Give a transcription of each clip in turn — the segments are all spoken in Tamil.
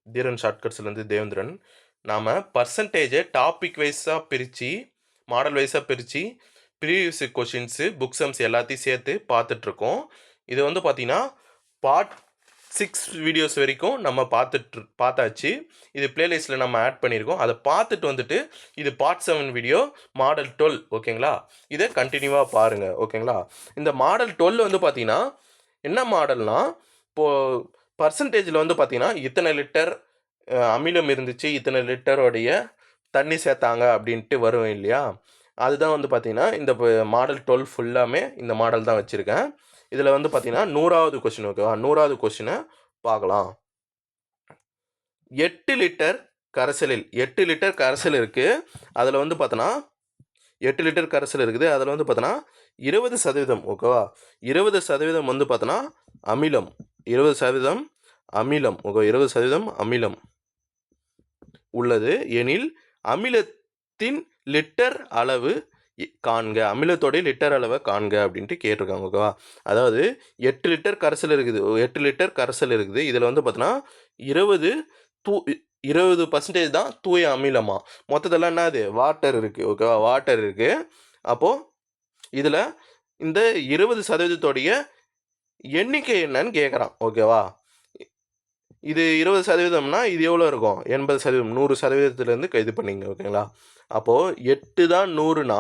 தீரன் ஷார்ட்கட்ஸ்லேருந்து தேவேந்திரன். நாம் பர்சன்டேஜை டாபிக் வைஸாக பிரித்து மாடல் வைஸாக பிரித்து ப்ரீவியஸ் கொஷின்ஸு புக் சம்ஸ் எல்லாத்தையும் சேர்த்து பார்த்துட்ருக்கோம். இது வந்து பார்த்திங்கன்னா பார்ட் 6 வீடியோஸ் வரைக்கும் நம்ம பார்த்தாச்சு. இது பிளேலிஸ்ட்டில் நம்ம ஆட் பண்ணியிருக்கோம். அதை பார்த்துட்டு வந்துட்டு இது பார்ட் 7 வீடியோ மாடல் 12 ஓகேங்களா. இதை கண்டினியூவாக பாருங்கள் ஓகேங்களா. இந்த மாடல் 12 வந்து பார்த்திங்கன்னா என்ன மாடல்னால், இப்போது பர்சன்டேஜில் வந்து பார்த்திங்கன்னா இத்தனை லிட்டர் அமிலம் இருந்துச்சு, இத்தனை லிட்டரோடைய தண்ணி சேர்த்தாங்க அப்படின்ட்டு வரும் இல்லையா. அதுதான் வந்து பார்த்திங்கன்னா இந்த மாடல் 12 ஃபுல்லாமே இந்த மாடல் தான் வச்சுருக்கேன். இதில் வந்து பார்த்திங்கன்னா 100வது கொஷின் ஓகேவா. 100வது கொஷினை பார்க்கலாம். 8 லிட்டர் கரைசலில் 8 லிட்டர் கரைசல் இருக்குது. அதில் வந்து பார்த்தோன்னா 8 லிட்டர் கரைசல் இருக்குது. அதில் வந்து பார்த்தோன்னா 20% ஓகேவா. 20% வந்து பார்த்தோன்னா அமிலம், 20% அமிலம் ஓகே, 20% அமிலம் உள்ளது எனில் அமிலத்தின் லிட்டர் அளவு காண்க, அமிலத்தோடைய லிட்டர் அளவை காண்க அப்படின்ட்டு கேட்டிருக்காங்க ஓகேவா. அதாவது 8 லிட்டர் கரைசல் இருக்குது, 8 லிட்டர் கரைசல் இருக்குது. இதில் வந்து பார்த்தோன்னா 20% தான் தூய அமிலமா, மொத்தத்தெல்லாம் என்னது வாட்டர் இருக்குது ஓகேவா, வாட்டர் இருக்குது. அப்போது இதில் இந்த 20%தோடைய எண்ணிக்கை என்னன்னு கேட்குறான் ஓகேவா. இது 20%னா இது எவ்வளோ இருக்கும், 80%, 100%லேருந்து இது பண்ணிங்க ஓகேங்களா. அப்போது 8 தான் 100னா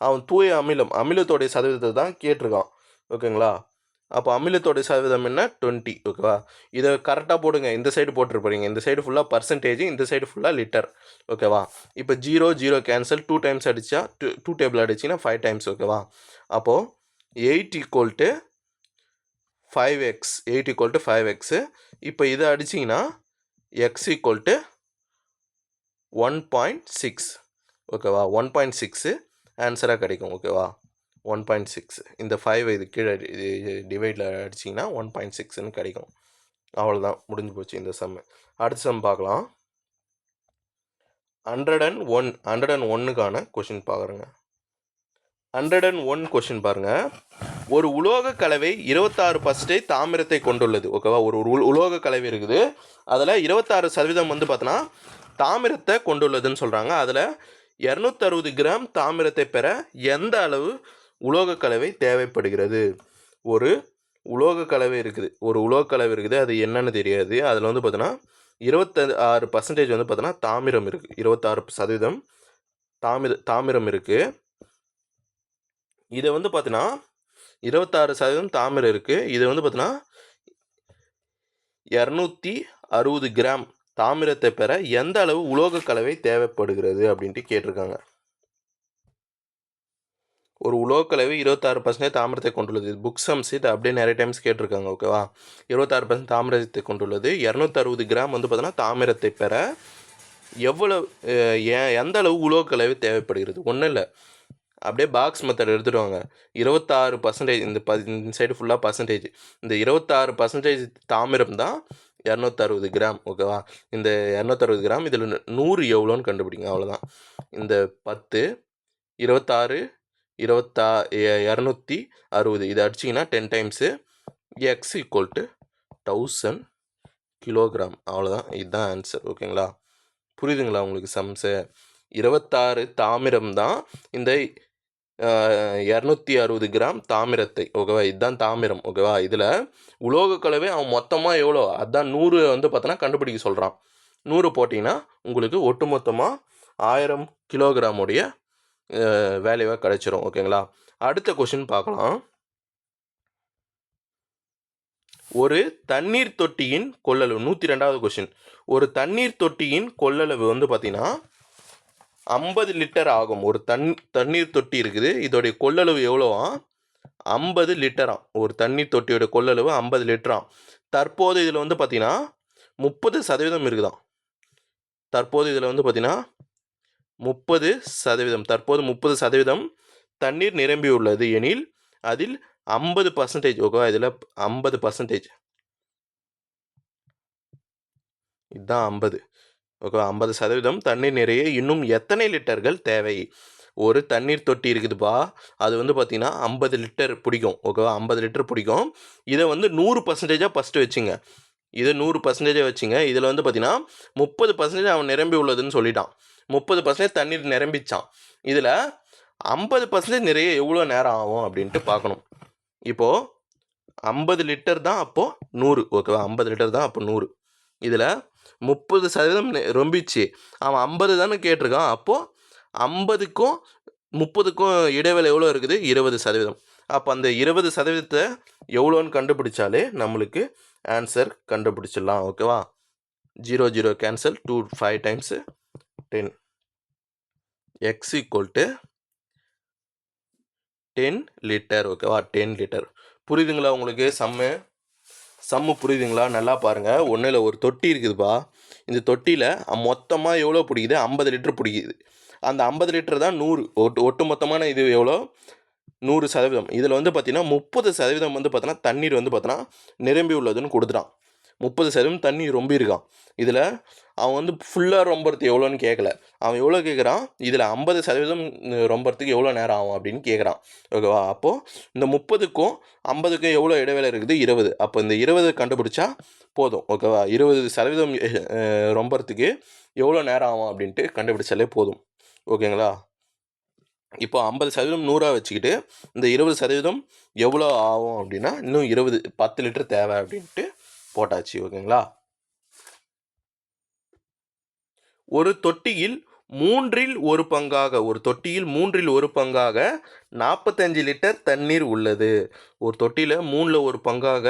அவன் தூய அமிலம், அமிலத்தோடைய சதவீதத்தை தான் கேட்டிருக்கான் ஓகேங்களா. அப்போ அமிலத்தோடைய சதவீதம் என்ன 20 ஓகேவா. இதை கரெக்டாக போடுங்க. இந்த சைடு போட்டுருப்பீங்க, இந்த சைடு ஃபுல்லாக பர்சன்டேஜ், இந்த சைடு ஃபுல்லாக லிட்டர் ஓகேவா. இப்போ 0 கேன்சல், 2 டைம்ஸ் அடித்தா 2 டேபிள் அடிச்சிங்கன்னா 5 டைம்ஸ் ஓகேவா. அப்போது 8 = 5x, 8 = 5x. இப்போ இதை அடிச்சிங்கன்னா x = 1.6 ஓகேவா. 1.6 ஆன்சராக கிடைக்கும் ஓகேவா. 1.6 இந்த 5 இது கீழே டிவைடில் அடிச்சிங்கன்னா 1.6ன்னு கிடைக்கும். அவ்வளோதான், முடிஞ்சு போச்சு இந்த சம்மு. அடுத்த சம் பார்க்கலாம். 101க்கான கொஷின் பார்க்குறேங்க. 101 கொஷின் பாருங்கள். ஒரு உலோக கலவை 26% தாமிரத்தை கொண்டுள்ளது ஓகேவா. ஒரு உலோக கலவை இருக்குது, அதில் 26% வந்து பார்த்தோன்னா தாமிரத்தை கொண்டுள்ளதுன்னு சொல்கிறாங்க. அதில் 260 கிராம் தாமிரத்தை பெற எந்த அளவு உலோக கலவை தேவைப்படுகிறது. ஒரு உலோக கலவை இருக்குது, அது என்னன்னு தெரியாது. அதில் வந்து பார்த்தோன்னா 26% வந்து பார்த்தோன்னா தாமிரம் இருக்குது, 26% தாமிரம் இருக்குது. இதை வந்து பார்த்தீங்கன்னா 26% தாமிரம் இருக்குது. இது வந்து பார்த்தீங்கன்னா 260 கிராம் தாமிரத்தை பெற எந்த அளவு உலோக கலவை தேவைப்படுகிறது அப்படின்ட்டு கேட்டிருக்காங்க. ஒரு உலோக கலவை 26% தாமிரத்தை கொண்டுள்ளது. புக் சம்ஸ் இது அப்படியே நிறைய டைம்ஸ் கேட்டிருக்காங்க ஓகேவா. 26% தாமிரத்தை கொண்டுள்ளது. 260 கிராம் வந்து பார்த்தீங்கன்னா தாமிரத்தை பெற எவ்வளவு எந்த அளவு உலோக கலவை தேவைப்படுகிறது. ஒன்றும் இல்லை, அப்படியே பாக்ஸ் மெத்தட் எடுத்துடுவாங்க. 26% இந்த சைடு ஃபுல்லாக பர்சன்டேஜ், இந்த 26% தாமிரம் தான் 260 கிராம் ஓகேவா. இந்த 260 கிராம் இதில் 100 எவ்வளோன்னு கண்டுபிடிங்க, அவ்வளோதான். இந்த 10, 26, 260 இதை அடிச்சிங்கன்னா 10 டைம்ஸு x = 1000 கிலோகிராம், அவ்வளோதான். இதுதான் ஆன்சர் ஓகேங்களா. புரியுதுங்களா உங்களுக்கு சம்ஸு. 26 தாமிரம் தான் இந்த 260 கிராம் தாமிரத்தை ஓகேவா, இதுதான் தாமிரம் ஓகேவா. இதில் உலோக கலவை அவன் மொத்தமாக எவ்வளோ, அதுதான் 100 வந்து பார்த்தோன்னா கண்டுபிடிக்க சொல்கிறான். 100 போட்டிங்கன்னா உங்களுக்கு ஒட்டுமொத்தமாக 1000 கிலோகிராமுடைய வேல்யூவாக கிடைச்சிரும் ஓகேங்களா. அடுத்த கொஷின் பார்க்கலாம். ஒரு தண்ணீர் தொட்டியின் கொள்ளளவு, 102வது கொஷின். ஒரு தண்ணீர் தொட்டியின் கொள்ளளவு வந்து பார்த்தீங்கன்னா 50 லிட்டர் ஆகும். ஒரு தண்ணீர் தொட்டி இருக்குது, இதோடைய கொள்ளளவு எவ்வளோவா 50 லிட்டராம். ஒரு தண்ணீர் தொட்டியோட கொள்ளளவு 50 லிட்டராம். தற்போது இதில் வந்து பார்த்தீங்கன்னா 30% இருக்குதாம். தற்போது இதில் வந்து பார்த்தீங்கன்னா 30%, தற்போது 30% தண்ணீர் நிரம்பியுள்ளது எனில் அதில் 50% ஓகேவா. இதில் 50%, இதுதான் 50 ஓகே. 50% தண்ணீர் நிறைய இன்னும் எத்தனை லிட்டர்கள் தேவை. ஒரு தண்ணீர் தொட்டி இருக்குதுப்பா, அது வந்து பார்த்தீங்கன்னா 50 லிட்டர் பிடிக்கும் ஓகேவா. 50 லிட்டர் பிடிக்கும். இதை வந்து 100%, ஃபஸ்ட்டு வச்சுங்க. இது 100% வச்சுங்க. இதில் வந்து பார்த்தீங்கன்னா 30% அவன் நிரம்பி உள்ளதுன்னு சொல்லிட்டான். 30% தண்ணீர் நிரம்பிச்சான். இதில் 50% நிறைய எவ்வளோ நேரம் ஆகும் அப்படின்ட்டு பார்க்கணும். இப்போது 50 லிட்டர் தான் அப்போது 100, ஓகேவா? 50 லிட்டர் தான் அப்போ 100. இதில் 30% ரொம்பிச்சு. அவன் 50 தானே கேட்டிருக்கான். அப்போது 50க்கும் 30க்கும் இடைவேளை எவ்வளோ இருக்குது? 20%. அப்போ அந்த 20% எவ்வளோன்னு கண்டுபிடிச்சாலே நம்மளுக்கு ஆன்சர் கண்டுபிடிச்சிடலாம், ஓகேவா? 0 0 cancel, 2 5 times 10. X equal to 10 litre, ஓகேவா? 10 லிட்டர். புரியுதுங்களா உங்களுக்கு? சம்மு புரியுதுங்களா? நல்லா பாருங்கள். ஒன்றும் இல்லை, ஒரு தொட்டி இருக்குதுப்பா. இந்த தொட்டியில் மொத்தமாக எவ்வளோ பிடிக்குது? 50 லிட்டர் பிடிக்குது. அந்த 50 லிட்டர் தான் 100. ஒட்டு மொத்தமான இது எவ்வளோ? 100%. இதில் வந்து பார்த்தீங்கன்னா 30% வந்து பார்த்தோன்னா தண்ணீர் வந்து பார்த்தோன்னா நிரம்பி உள்ளதுன்னு கொடுத்துட்டான். 30% தண்ணி ரொம்ப இருக்கான். இதில் அவன் வந்து ஃபுல்லாக ரொம்பறது எவ்வளோன்னு கேட்கல. அவன் எவ்வளோ கேட்குறான்? இதில் 50% ரொம்பறதுக்கு எவ்வளோ நேரம் ஆகும் அப்படின்னு கேட்குறான், ஓகேவா? அப்போது இந்த 30க்கும் 50க்கும் எவ்வளோ இடைவேளை இருக்குது? 20. அப்போ இந்த 20 கண்டுபிடிச்சா போதும், ஓகேவா? 20% ரொம்பறதுக்கு எவ்வளோ நேரம் ஆகும் அப்படின்ட்டு கண்டுபிடிச்சாலே போதும், ஓகேங்களா? இப்போ 50% 100 வச்சுக்கிட்டு இந்த 20% எவ்வளோ ஆகும் அப்படின்னா இன்னும் 10 லிட்டர் தேவை அப்படின்ட்டு போட்டாச்சு, ஓகேங்களா? ஒரு தொட்டியில் மூன்றில் ஒரு பங்காக 45 லிட்டர் தண்ணீர் உள்ளது. ஒரு தொட்டியில் 1/3 பங்காக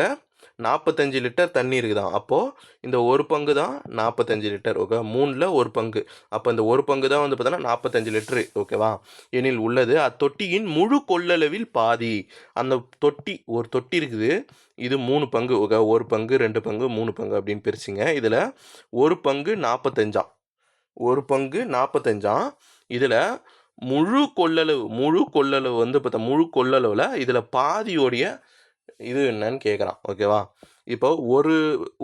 45 லிட்டர் தண்ணி இருக்குதான். அப்போது இந்த ஒரு பங்கு தான் 45 லிட்டர், ஓகே? 3ல் ஒரு பங்கு. அப்போ இந்த ஒரு பங்கு தான் வந்து பார்த்தோன்னா 45 லிட்டரு, ஓகேவா? எனில் உள்ளது அத்தொட்டியின் முழு கொள்ளளவில் பாதி. அந்த ஒரு தொட்டி இருக்குது. இது 3 பங்கு, ஓகே? 1 பங்கு, 2 பங்கு, 3 பங்கு அப்படின்னு பிரிச்சுங்க. இதில் ஒரு பங்கு 45. ஒரு பங்கு 45. இதில் முழு கொள்ளளவு வந்து பார்த்தா முழு கொள்ளளவில் இதில் பாதியோடைய இது என்னன்னு கேட்குறான், ஓகேவா? இப்போ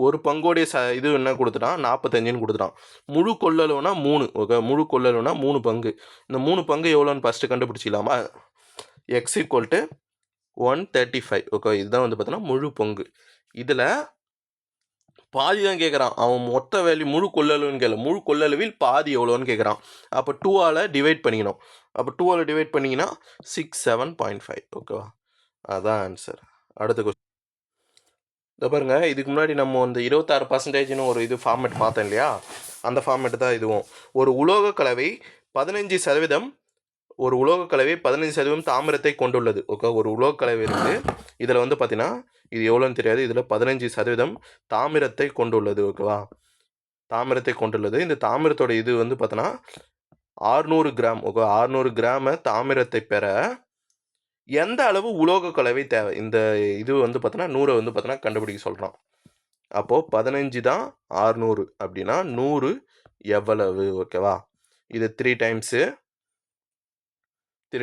ஒரு பங்கோடைய இது என்ன கொடுத்துட்டான்? 45ன்னு கொடுத்துட்டான். முழு கொள்ளளவுனா 3, ஓகே? முழு கொள்ளளவுனா 3 பங்கு. இந்த 3 பங்கு எவ்வளோன்னு ஃபஸ்ட்டு கண்டுபிடிச்சிக்கலாமா? X equal to 135, okay? இதுதான் வந்து பார்த்தோன்னா முழு பங்கு. இதில் பாதி தான் கேட்குறான். அவன் மொத்த வேல்யூ முழு கொள்ளளவுன்னு கேட்கல. முழு கொள்ளளவில் பாதி எவ்வளோன்னு கேட்குறான். அப்போ 2ஆல் டிவைட் பண்ணிக்கணும். அப்போ 2ஆல் டிவைட் பண்ணிங்கன்னா 67.5, ஓகேவா? அதான் ஆன்சர். அடுத்த கொஸ்டின் இதை பாருங்கள். இதுக்கு முன்னாடி நம்ம வந்து 26%ன்னு ஒரு இது ஃபார்மேட் பார்த்தோம் இல்லையா? அந்த ஃபார்மேட் தான் இதுவும். ஒரு உலோக கலவை 15% தாமிரத்தை கொண்டுள்ளது, ஓகே? ஒரு உலோக கலவை இருக்குது. இதில் வந்து பார்த்தீங்கன்னா இது எவ்வளோன்னு தெரியாது. இதில் 15% தாமிரத்தை கொண்டுள்ளது, ஓகேவா? தாமிரத்தை கொண்டுள்ளது. இந்த தாமிரத்தோட இது வந்து பார்த்தோன்னா 600 கிராம், ஓகே? 600 கிராம தாமிரத்தை பெற எந்த அளவு உலோக கலவை தேவை? இந்த இது வந்து பார்த்தோன்னா 100 வந்து பார்த்தோன்னா கண்டுபிடிக்க சொல்கிறான். அப்போது 15 தான் 600 அப்படின்னா 100 எவ்வளவு, ஓகேவா? இது 3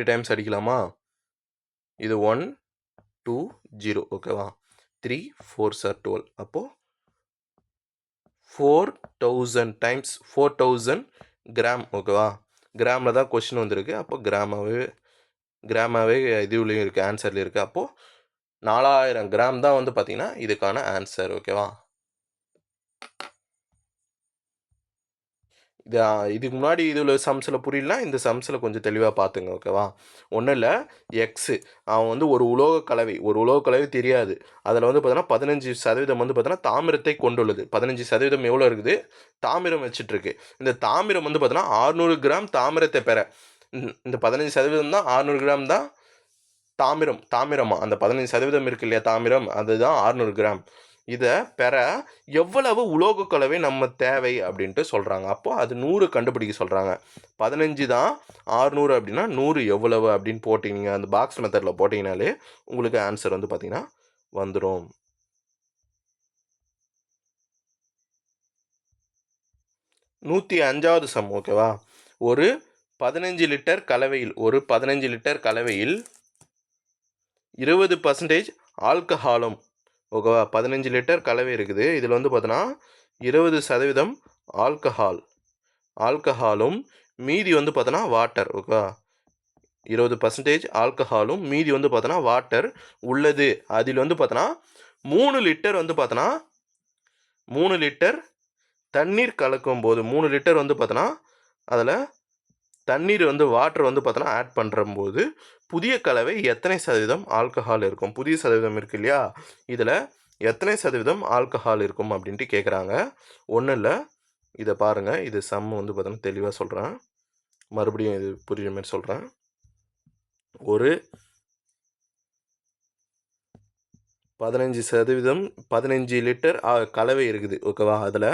டைம்ஸ் அடிக்கலாமா? இது 1 2 0, ஓகேவா? 3 4 சார் 12. அப்போது 4000 டைம்ஸ் 4000 கிராம், ஓகேவா? கிராமில் தான் கொஸ்டின் வந்திருக்கு. அப்போ கிராமாவே இதுலேயும் இருக்குது, ஆன்சர்லேயும் இருக்குது. அப்போது 4000 கிராம் தான் வந்து பார்த்திங்கன்னா இதுக்கான ஆன்சர், ஓகேவா? இதுக்கு முன்னாடி இதில் சம்ஸில் புரியலனா இந்த சம்ஸில் கொஞ்சம் தெளிவாக பார்த்துங்க, ஓகேவா? ஒன்றும் இல்லை, எக்ஸு அவன் வந்து ஒரு உலோக கலவை தெரியாது. அதில் வந்து பார்த்தோன்னா 15% வந்து பார்த்தோன்னா தாமிரத்தை கொண்டுள்ளது. 15% எவ்வளோ இருக்குது? தாமிரம் வச்சிட்ருக்கு. இந்த தாமிரம் வந்து பார்த்தோன்னா 600 கிராம் தாமிரத்தை பெற இந்த 15% தான் 600 கிராம் தான் தாமிரமா அந்த 15% இருக்கு இல்லையா தாமிரம், அதுதான் 600 கிராம். இதை பெற எவ்வளவு உலோக கலவை நம்ம தேவை அப்படின்ட்டு சொல்கிறாங்க. அப்போது அது 100 கண்டுபிடிக்க சொல்கிறாங்க. 15 தான் 600 அப்படின்னா 100 எவ்வளவு அப்படின்னு போட்டிங்க அந்த பாக்ஸ் மெத்தடில் போட்டிங்கனாலே உங்களுக்கு ஆன்சர் வந்து பார்த்திங்கன்னா வந்துடும். 105வது சம், ஓகேவா? ஒரு 15 லிட்டர் கலவையில் 20% ஆல்கஹாலும், ஓகேவா? 15 லிட்டர் கலவை இருக்குது. இதில் வந்து பார்த்தோன்னா 20% ஆல்கஹாலும் மீதி வந்து பார்த்தோன்னா வாட்டர், ஓகேவா? 20% ஆல்கஹாலும் மீதி வந்து பார்த்தோன்னா வாட்டர் உள்ளது. அதில் வந்து பார்த்தோன்னா 3 லிட்டர் வந்து பார்த்தோன்னா 3 லிட்டர் தண்ணீர் கலக்கும்போது 3 லிட்டர் வந்து பார்த்தோன்னா அதில் தண்ணீர் வந்து வாட்டர் வந்து பார்த்தோன்னா ஆட் பண்ணுறம்போது புதிய கலவை எத்தனை சதவீதம் ஆல்கஹால் இருக்கும்? புதிய சதவீதம் இருக்குது இல்லையா? இதில் எத்தனை சதவீதம் ஆல்கஹால் இருக்கும் அப்படின்ட்டு கேட்குறாங்க. ஒன்றும் இல்லை, இதை பாருங்கள். இது சம் வந்து பார்த்தோன்னா தெளிவாக சொல்கிறேன். மறுபடியும் இது புரியுற மாதிரி சொல்கிறேன். ஒரு 15% 15 லிட்டர் கலவை இருக்குது, ஓகேவா? அதில்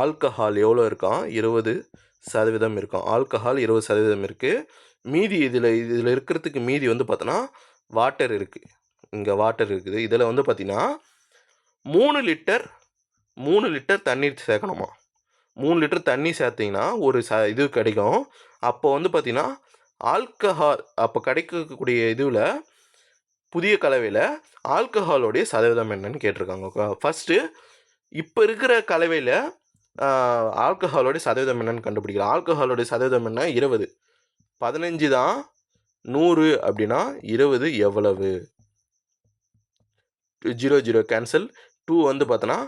ஆல்கஹால் எவ்வளோ இருக்கான்? 20% இருக்கும். ஆல்கஹால் 20% இருக்குது. மீதி இதில் இருக்கிறதுக்கு மீதி வந்து பார்த்தோன்னா வாட்டர் இருக்குது. இங்கே வாட்டர் இருக்குது. இதில் வந்து பார்த்தீங்கன்னா 3 லிட்டர் தண்ணீர் சேர்க்கணுமா? 3 லிட்டர் தண்ணி சேர்த்திங்கன்னா ஒரு இது கிடைக்கும். அப்போ வந்து பார்த்தீங்கன்னா ஆல்கஹால் அப்போ கிடைக்கக்கூடிய இதுவில் புதிய கலவையில் ஆல்கஹாலோடைய சதவீதம் என்னன்னு கேட்டிருக்காங்க, ஓகே? ஃபஸ்ட்டு இப்போ இருக்கிற கலவையில் ஆல்கஹாலோடைய சதவீதம் என்னன்னு கண்டுபிடிக்கலாம். ஆல்கஹாலோடைய சதவீதம் என்ன? 20. 15 தான் 100 அப்படின்னா 20 எவ்வளவு? 0 கேன்சல். 2 வந்து பார்த்தோன்னா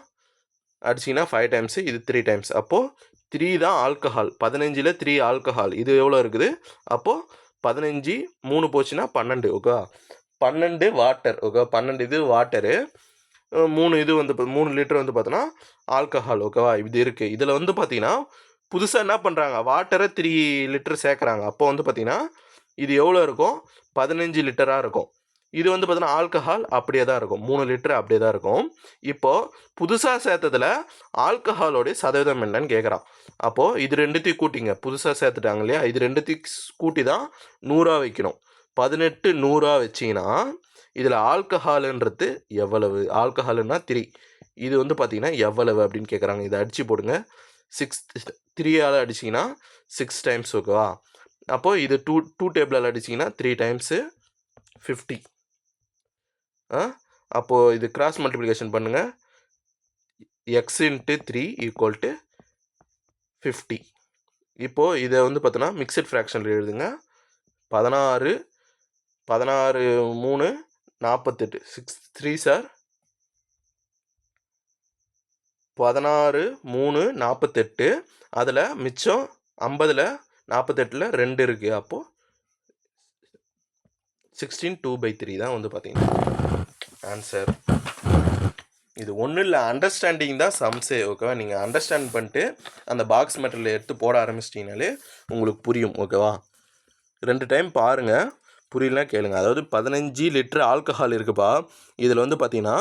அடிச்சிங்கன்னா 5 டைம்ஸு, இது 3 டைம்ஸ். அப்போது 3 தான் ஆல்கஹால். 15ல் 3 ஆல்கஹால். இது எவ்வளோ இருக்குது? அப்போது 15 3 போச்சுன்னா 12, ஓகே? 12 water, okay? 12 இது வாட்டரு, 3 இது வந்து 3 லிட்டர் வந்து பார்த்தோன்னா ஆல்கஹால், ஓகேவா? இது இருக்குது. இதில் வந்து பார்த்தீங்கன்னா புதுசாக என்ன பண்ணுறாங்க? வாட்டரை 3 லிட்டர் சேர்க்குறாங்க. அப்போ வந்து பார்த்தீங்கன்னா இது எவ்வளோ இருக்கும்? 15 லிட்டராக இருக்கும். இது வந்து பார்த்தீங்கன்னா ஆல்கஹால் அப்படியே தான் இருக்கும். 3 லிட்டர் அப்படியே தான் இருக்கும். இப்போது புதுசாக சேர்த்ததில் ஆல்கஹாலோடைய சதவீதம் என்னன்னு கேட்குறான். அப்போது இது ரெண்டுத்தையும் கூட்டிங்க. புதுசாக சேர்த்துட்டாங்க இல்லையா? இது ரெண்டுத்தையும் கூட்டி தான் 100 வைக்கணும். 18 100 வச்சிங்கன்னா இதில் ஆல்கஹாலுன்றது எவ்வளவு? ஆல்கஹாலுன்னா 3. இது வந்து பார்த்தீங்கன்னா எவ்வளவு அப்படின்னு கேட்குறாங்க. இதை அடித்து போடுங்க. 6 3ஆல் அடிச்சிங்கன்னா 6 டைம்ஸ், ஓகேவா? அப்போது இது 2 டேபிளால் அடிச்சிங்கன்னா 3 டைம்ஸு 50. அப்போது இது கிராஸ் மல்டிப்ளிகேஷன் பண்ணுங்கள். x × 3 = 50. இப்போது இதை வந்து பார்த்தோன்னா மிக்சட் ஃப்ராக்ஷனில் எழுதுங்க. 16 3 48. 6 3s are 16 3 48. அதில் மிச்சம் 50ல் 48ல் 2 இருக்குது. அப்போது 16 2/3 தான் வந்து பார்த்தீங்கன்னா ஆன்சர். இது ஒன்றும் இல்லை, அண்டர்ஸ்டாண்டிங் தான் சம்ஸே, ஓகேவா? நீங்கள் அண்டர்ஸ்டாண்ட் பண்ணிட்டு அந்த பாக்ஸ் மெட்டீரியல் எடுத்து போட ஆரம்பிச்சிட்டிங்கனாலே உங்களுக்கு புரியும், ஓகேவா? 2 டைம் பாருங்கள், புரியலனா கேளுங்க. அதாவது 15 லிட்டர் ஆல்கஹால் இருக்குப்பா. இதில் வந்து பார்த்தீங்கன்னா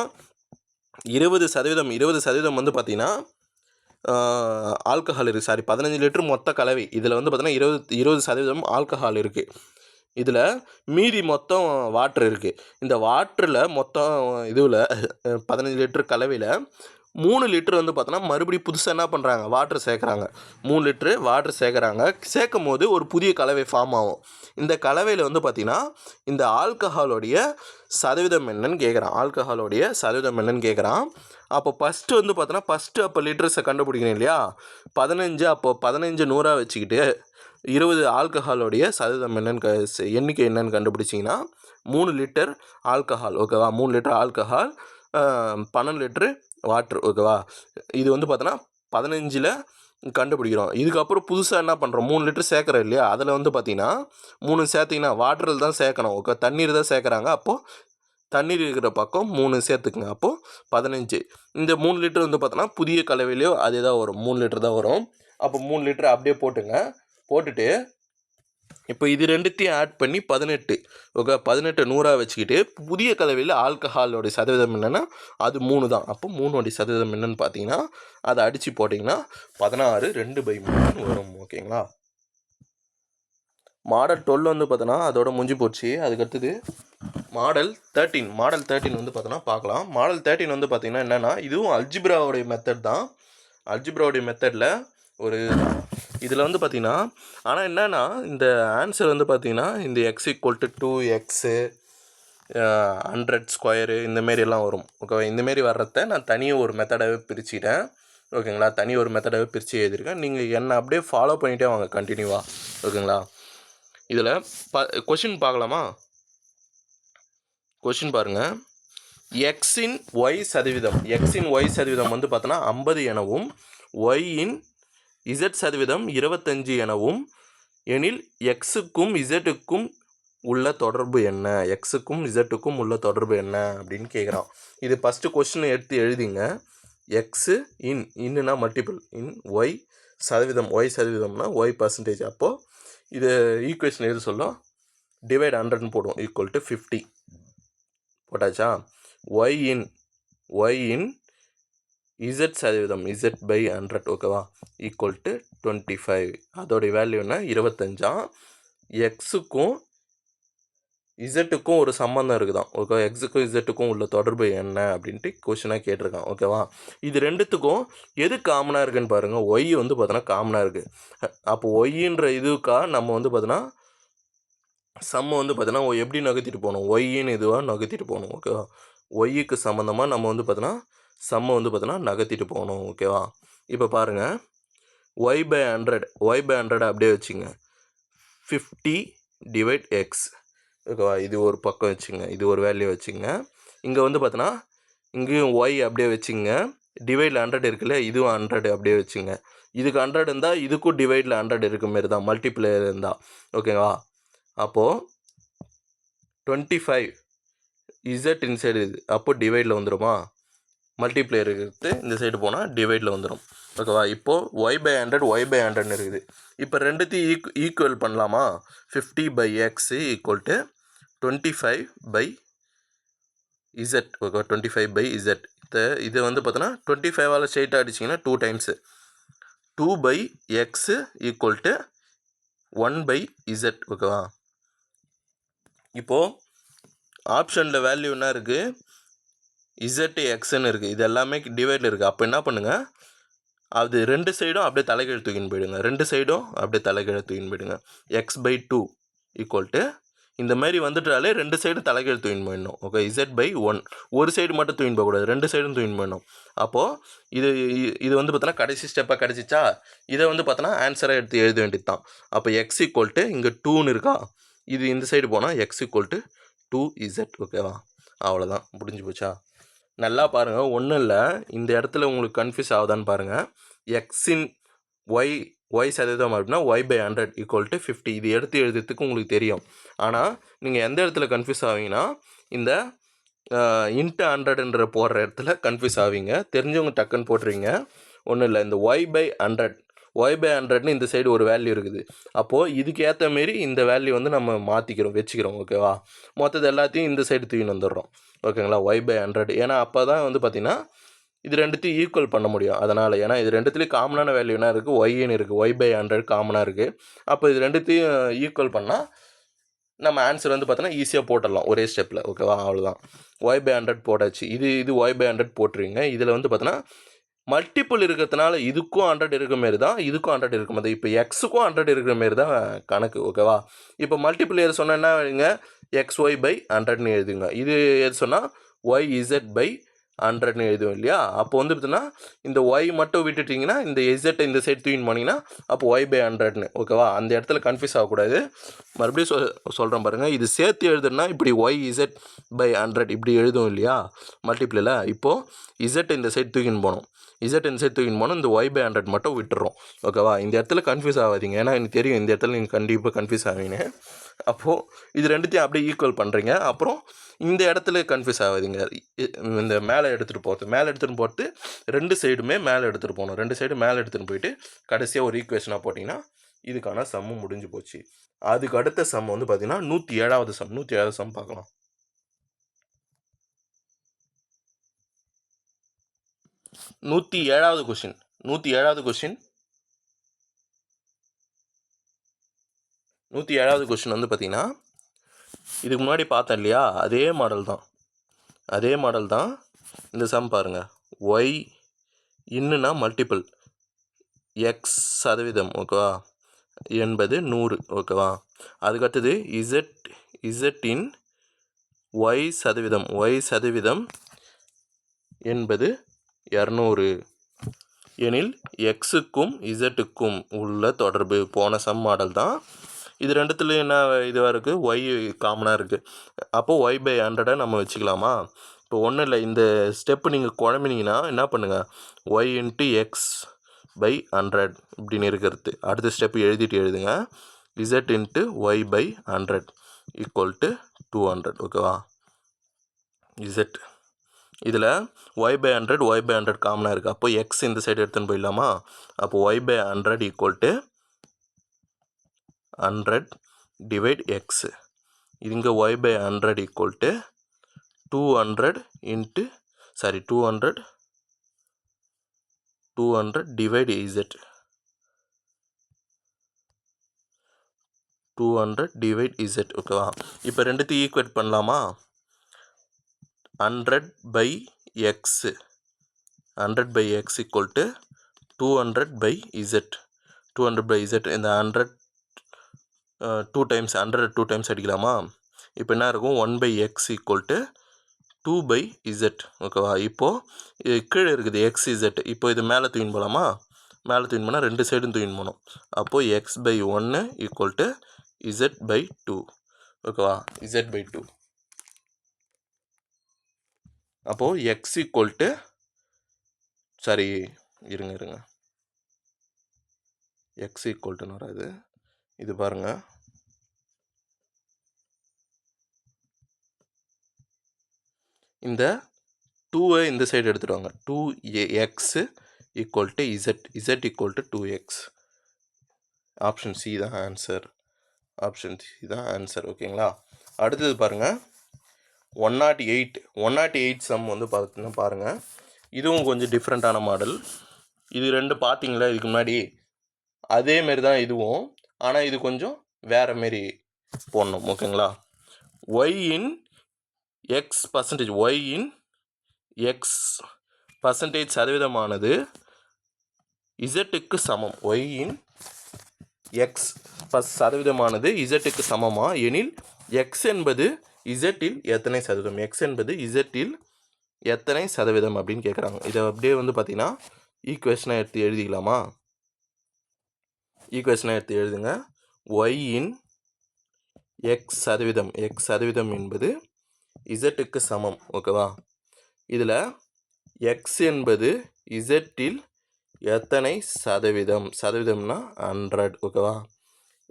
20% வந்து பார்த்தீங்கன்னா ஆல்கஹால் இருக்குது. சாரி, 15 லிட்டர் மொத்த கலவை. இதில் வந்து பார்த்தீங்கன்னா 20% ஆல்கஹால் இருக்குது. இதில் மீதி மொத்தம் வாட்ரு இருக்குது. இந்த வாட்டரில் மொத்தம் இதுவில் 15 லிட்டர் கலவையில் 3 லிட்டர் வந்து பார்த்தோன்னா மறுபடியும் புதுசாக என்ன பண்ணுறாங்க? வாட்டர் சேர்க்குறாங்க. 3 லிட்டரு வாட்டர் சேர்க்குறாங்க. சேர்க்கும் போது ஒரு புதிய கலவை ஃபார்ம் ஆகும். இந்த கலவையில் வந்து பார்த்திங்கன்னா இந்த ஆல்கஹாலோடைய சதவீதம் என்னன்னு கேட்குறான். ஆல்கஹாலோடைய சதவீதம் என்னன்னு கேட்குறான். அப்போ ஃபஸ்ட்டு வந்து பார்த்தோன்னா அப்போ லிட்டர்ஸை கண்டுபிடிக்கணும் இல்லையா? 15. அப்போ 15 100 வச்சுக்கிட்டு 20 ஆல்கஹாலோடைய சதவீதம் என்னன்னு எண்ணிக்கை என்னன்னு கண்டுபிடிச்சிங்கன்னா 3 லிட்டர் ஆல்கஹால், ஓகேவா? 3 லிட்டர் ஆல்கஹால், 12 லிட்டரு வாட்ரு, ஓகேவா? இது வந்து பார்த்தோன்னா 15ல் கண்டுபிடிக்கிறோம். இதுக்கப்புறம் புதுசாக என்ன பண்ணுறோம்? 3 லிட்டர் சேர்க்குறோம் இல்லையா? அதில் வந்து பார்த்திங்கன்னா 3 சேர்த்திங்கன்னா வாட்டரில் தான் சேர்க்கணும், ஓகே? தண்ணீர் தான் சேர்க்குறாங்க. அப்போது தண்ணீர் இருக்கிற பக்கம் 3 சேர்த்துக்குங்க. அப்போது 15. இந்த 3 லிட்டர் வந்து பார்த்தோன்னா புதிய கலவையிலையோ அதே தான் வரும், 3 லிட்டர் தான் வரும். அப்போ 3 லிட்டர் அப்படியே போட்டுங்க. போட்டுட்டு இப்போ இது ரெண்டுத்தையும் ஆட் பண்ணி 18, ஓகே? 18 100 வச்சுக்கிட்டு புதிய கலவையில் ஆல்கஹாலோடைய சதவீதம் என்னென்னா அது 3 தான். அப்போ 3 சதவீதம் என்னென்னு பார்த்தீங்கன்னா அதை அடித்து போட்டிங்கன்னா 16 2/3 வரும், ஓகேங்களா? மாடல் 12 வந்து பார்த்தோன்னா அதோட முடிஞ்சு போச்சு. அதுக்கடுத்தது மாடல் 13 வந்து பார்த்தோன்னா பார்க்கலாம். மாடல் 13 வந்து பார்த்திங்கன்னா என்னென்னா இதுவும் அல்ஜிப்ராவுடைய மெத்தட் தான். அல்ஜிப்ராவுடைய மெத்தடில் ஒரு இதில் வந்து பார்த்திங்கன்னா ஆனால் என்னென்னா இந்த ஆன்சர் வந்து பார்த்திங்கன்னா இந்த x = 2x 100 ஸ்கொயரு இந்தமாரி எல்லாம் வரும், ஓகேவா? இந்தமாரி வர்றத நான் தனியாக ஒரு மெத்தடாகவே பிரிச்சுட்டேன், ஓகேங்களா? தனி ஒரு மெத்தடாகவே பிரித்து எழுதியிருக்கேன். நீங்கள் என்னை அப்படியே ஃபாலோ பண்ணிகிட்டே வாங்க கண்டினியூவாக, ஓகேங்களா? இதில் கொஷின் பார்க்கலாமா? கொஷின் பாருங்கள். எக்ஸின் ஒய் சதவீதம், எக்ஸின் ஒய் சதவீதம் வந்து பார்த்தோன்னா 50 எனவும் ஒய்யின் இசட் சதவீதம் 25 எனவும் எனில் எக்ஸுக்கும் இசட்டுக்கும் உள்ள தொடர்பு என்ன, எக்ஸுக்கும் இசட்டுக்கும் உள்ள தொடர்பு என்ன அப்படின்னு கேட்குறான். இது ஃபஸ்ட்டு கொஸ்டின் எடுத்து எழுதிங்க. எக்ஸு இன்னுனா மல்டிபிள் இன் ஒய் சதவீதம், ஒய் சதவீதம்னா ஒய் பர்சன்டேஜ். அப்போது இது ஈக்குவேஷன் எது சொல்லும், டிவைட் 100ன்னு போடுவோம், ஈக்குவல் டு 50 போட்டாச்சா. ஒய் இன் இசட் சதவீதம், இசட் பை 100 ஓகேவா, ஈக்குவல் டு 25. அதோடைய வேல்யூ என்ன 25. எக்ஸுக்கும் இசட்டுக்கும் ஒரு சம்மந்தம் இருக்குதான் ஓகே, எக்ஸுக்கும் இசட்டுக்கும் உள்ள தொடர்பு என்ன அப்படின்ட்டு கொஷினாக கேட்டிருக்கான் ஓகேவா. இது ரெண்டுத்துக்கும் எது காமனாக இருக்குன்னு பாருங்கள். ஒய் வந்து பார்த்தோன்னா காமனாக இருக்குது. அப்போ ஒய்ன்ற இதுக்காக நம்ம வந்து பார்த்தோன்னா சம்ம வந்து பார்த்தோன்னா எப்படி நகர்த்திட்டு போகணும், ஒய்ன்னு இதுவாக நகர்த்திட்டு போகணும் ஓகேவா. ஒய்யுக்கு சம்மந்தமாக நம்ம வந்து பார்த்தோன்னா சம்ம வந்து பார்த்தோன்னா நகர்த்திட்டு போகணும் ஓகேவா. இப்போ பாருங்கள், ஒய் பை 100 அப்படியே வச்சுங்க, 50 டிவைட் எக்ஸ் ஓகேவா. இது ஒரு பக்கம் வச்சுங்க, இது ஒரு வேல்யூ வச்சுங்க. இங்கே வந்து பார்த்தோன்னா இங்கேயும் ஒய் அப்படியே வச்சுங்க, டிவைடில் 100 இருக்குல்ல, இதுவும் 100 அப்படியே வச்சுங்க. இதுக்கு 100 இருந்தால் இதுக்கும் டிவைடில் 100 இருக்க மாரி தான், மல்டிப்ளேயர் இருந்தால் ஓகேவா. அப்போது 25 இசட் இன்சைடு இது, அப்போது டிவைடில் வந்துடுமா, மல்டிப்ளேயர் இருக்குது இந்த சைடு போனால் டிவைடில் வந்துடும் ஓகேவா. இப்போது ஒய் பை 100 இருக்குது. இப்போ ரெண்டுத்தையும் ஈக்குவல் பண்ணலாமா. 50 by X equal to 25 by z okay, 25 by z. இது வந்து பார்த்தோன்னா 25ஆல் ஸ்ட்ரெயிட்டாக அடிச்சிங்கன்னா 2 times, 2 by x equal to 1 by Z ஓகேவா. இப்போது ஆப்ஷனில் வேல்யூ என்ன இருக்குது, இசட்டு எக்ஸ்ன்னு இருக்குது, இது எல்லாமே டிவைடில் இருக்குது. அப்போ என்ன பண்ணுங்கள், அது ரெண்டு சைடும் அப்படியே தலைகீழ் தூக்கின்னு போயிடுங்க, ரெண்டு சைடும் அப்படியே தலைகீழ் தூக்கின்னு போயிடுங்க. எக்ஸ் பை 2 ஈக்குவல் டு இந்த மாதிரி வந்துட்டாலே ரெண்டு சைடும் தலைகீழ் தூக்கின்னு போயிடணும் ஓகே. இசட் பை 1, ஒரு சைடு மட்டும் தூக்கின்னு போகக்கூடாது, ரெண்டு சைடும் தூக்கின்னு போயிடணும். அப்போது இது வந்து பார்த்தோன்னா கடைசி ஸ்டெப்பாக கிடச்சிச்சா, இதை வந்து பார்த்தோன்னா ஆன்சராக எடுத்து எழுத வேண்டியது தான். அப்போ எக்ஸ் ஈக்குவல் டு இங்கே 2ன்னு இருக்கா, இது இந்த சைடு போனால் எக்ஸ் ஈக்குவல் டு 2 இசட் ஓகேவா. அவ்வளோதான், முடிஞ்சு போச்சா. நல்லா பாருங்கள், ஒன்றும் இல்லை, இந்த இடத்துல உங்களுக்கு கன்ஃபியூஸ் ஆகுதான்னு பாருங்கள். எக்ஸின் ஒய் சதவீதம் அப்படின்னா ஒய் பை 100 ஈக்குவல் டு 50, இது எடுத்து எழுதுறதுக்கு உங்களுக்கு தெரியும். ஆனால் நீங்கள் எந்த இடத்துல கன்ஃபியூஸ் ஆவீங்கன்னா இந்த இன்ட்டு 100ன்ற போடுற இடத்துல கன்ஃபியூஸ் ஆவீங்க. தெரிஞ்சவங்க டக்குன்னு போட்டுருவீங்க. ஒன்றும் இல்லை, இந்த ஒய் பை 100ன்னு இந்த சைடு ஒரு வேல்யூ இருக்குது. அப்போது இதுக்கு ஏற்ற மாரி இந்த வேல்யூ வந்து நம்ம வச்சுக்கிறோம் ஓகேவா. மொத்தது எல்லாத்தையும் இந்த சைடு தூக்கின்னு வந்துடுறோம் ஓகேங்களா, ஒய் பை 100. ஏன்னா அப்போ தான் வந்து பார்த்திங்கன்னா இது ரெண்டுத்தையும் ஈக்குவல் பண்ண முடியும். அதனால் ஏன்னா இது ரெண்டுத்துலேயும் காமனான வேல்யூ என்ன இருக்குது, ஒய்ன்னு இருக்குது, ஒய் பை 100 காமனாக இருக்குது. அப்போ இது ரெண்டுத்தையும் ஈக்குவல் பண்ணால் நம்ம ஆன்சர் வந்து பார்த்தோன்னா ஈஸியாக போட்டுடலாம் ஒரே ஸ்டெப்பில் ஓகேவா. அவ்வளோதான், ஒய் பை 100 போட்டாச்சு. இது ஒய் பை 100 போட்டுருவீங்க. இதில் வந்து பார்த்தோன்னா மல்டிபிள் இருக்கிறதுனால இதுக்கும் 100 இருக்கிற மாரி தான், இதுக்கும் 100 இருக்கிற மாதிரி. இப்போ எக்ஸுக்கும் 100 இருக்கிற மாரி தான் கணக்கு ஓகேவா. இப்போ மல்டிபிள் எது சொன்னால் என்ன எழுதுங்க, எக்ஸ் ஒய் பை 100ன்னு எழுதுங்க. இது எது சொன்னால் ஒய் இசட் பை 100ன்னு எழுதுவோம் இல்லையா. அப்போ வந்து பார்த்தீங்கன்னா இந்த ஒய் மட்டும் விட்டுட்டிங்கன்னா இந்த இசட்டை இந்த சைடு தூக்கின்னு போனீங்கன்னா அப்போ ஒய் பை 100ன்னு ஓகேவா. அந்த இடத்துல கன்ஃபியூஸ் ஆகக்கூடாது. மறுபடியும் சொல்கிறேன் பாருங்கள், இது சேர்த்து எழுதுனா இப்படி ஒய் இசட் பை 100 இப்படி எழுதும் இல்லையா மல்டிப்ளில். இப்போது இசட்டை இந்த சைடு தூக்கின்னு போனோம், இசட் இந்த சைடு தூக்கின்னு போனோம், இந்த ஒய் பை 100 மட்டும் விட்டுறோம் ஓகேவா. இந்த இடத்துல கன்ஃபியூஸ் ஆகாதீங்க, ஏன்னா எனக்கு தெரியும் இந்த இடத்துல நீங்கள் கண்டிப்பாக கன்ஃபியூஸ் ஆவீங்க. அப்போது இது ரெண்டுத்தையும் அப்படியே ஈக்குவல் பண்ணுறீங்க. அப்புறம் இந்த இடத்துல கன்ஃபியூஸ் ஆகாதீங்க, இந்த மேலே எடுத்துகிட்டு போகிறது ரெண்டு சைடுமே மேலே எடுத்துகிட்டு போகணும். ரெண்டு சைடு மேலே எடுத்துகிட்டு போயிட்டு கடைசியாக ஒரு ஈக்குவேஷனாக போட்டிங்கன்னா இதுக்கான சம்மு முடிஞ்சு போச்சு. அதுக்கு அடுத்த சம் வந்து பார்த்திங்கன்னா 107வது சம் பார்க்கலாம். 107வது கொஷின் வந்து பார்த்திங்கன்னா இதுக்கு முன்னாடி பார்த்தேன் இல்லையா, அதே மாடல் தான் இந்த சம் பாருங்கள். ஒய் இன்னுனா மல்டிபிள் எக்ஸ் சதவீதம் ஓகேவா என்பது 100 ஓகேவா. அதுக்கடுத்தது இசட் இன் ஒய் சதவீதம் என்பது 200 எனில் எக்ஸுக்கும் இசட்டுக்கும் உள்ள தொடர்பு. போன சம் மாடல் தான். இது ரெண்டுத்துலேயும் என்ன இதுவாக இருக்குது, ஒய் காமனாக இருக்குது. அப்போது ஒய் பை 100 நம்ம வச்சுக்கலாமா. இப்போ ஒன்றும் இல்லை, இந்த ஸ்டெப்பு நீங்கள் குழம்பினீங்கன்னா என்ன பண்ணுங்கள், ஒய் இன்ட்டு எக்ஸ் பை 100 இப்படின்னு இருக்கிறது. அடுத்த ஸ்டெப்பு எழுதுங்க, z into y by 100 equal to 200. ஓகேவா? இசட் இதில் ஒய் பை 100 காமனாக இருக்குது. அப்போ எக்ஸ் இந்த சைடு எடுத்துன்னு போயிடலாமா? அப்போ Y by 100 equal to 100 divide X. இங்கே Y by 100 equal to 200 into 200 divide Z. 200 divide Z. ஓகேவா? இப்போ ரெண்டுத்தையும் ஈக்குவேட் பண்ணலாமா? 100 by X equal to 200 by Z. 200 by Z. இந்த 100 2 டைம்ஸ் அடிக்கலாமா? இப்போ என்ன இருக்கும், 1 by X equal to 2 by Z. ஓகேவா? இப்போது கீழே இருக்குது எக்ஸ் இசட். இப்போ இது மேலே தூக்கின்னு போகலாமா? மேலே தூக்கின்னு போனால் ரெண்டு சைடும் தூக்கின்னு போகணும். அப்போது x by 1 equal to z by 2. ஓகேவா? Z by 2. அப்போது எக்ஸ் ஈக்குவல் டு இருங்க எக்ஸ் ஈக்குவல்ட்டுன்னு வராது, இது பாருங்கள், இந்த 2 இந்த சைடு எடுத்துடுவாங்க. 2x equal to z equal to 2x. Option C தான் ஆன்சர். ஓகேங்களா? அடுத்தது பாருங்கள், 108 சம் வந்து பார்த்தீங்கன்னா பாருங்கள், இதுவும் கொஞ்சம் டிஃப்ரெண்ட்டான மாடல். இது ரெண்டு பார்த்தீங்களா இதுக்கு முன்னாடி, அதேமாரி தான் இதுவும், ஆனால் இது கொஞ்சம் வேறு மாரி போடணும். ஓகேங்களா? ஒய் இன் எக்ஸ் சதவீதமானது இசட்டுக்கு சமம். ஒய் இன் எக்ஸ் சதவீதமானது இசட்டுக்கு சமமா எனில் எக்ஸ் என்பது இசட்டில் எத்தனை சதவீதம் அப்படின்னு கேட்குறாங்க. இதை அப்படியே வந்து பார்த்தீங்கன்னா ஈக்குவேஷனாக எடுத்து எழுதிக்கலாமா? ஈக்குவேஷனாக எடுத்து எழுதுங்க. ஒய் இன் எக்ஸ் சதவீதம் என்பது இசட்டுக்கு சமம். ஓகேவா? இதில் எக்ஸ் என்பது இசட்டில் எத்தனை சதவீதம்னா 100. ஓகேவா?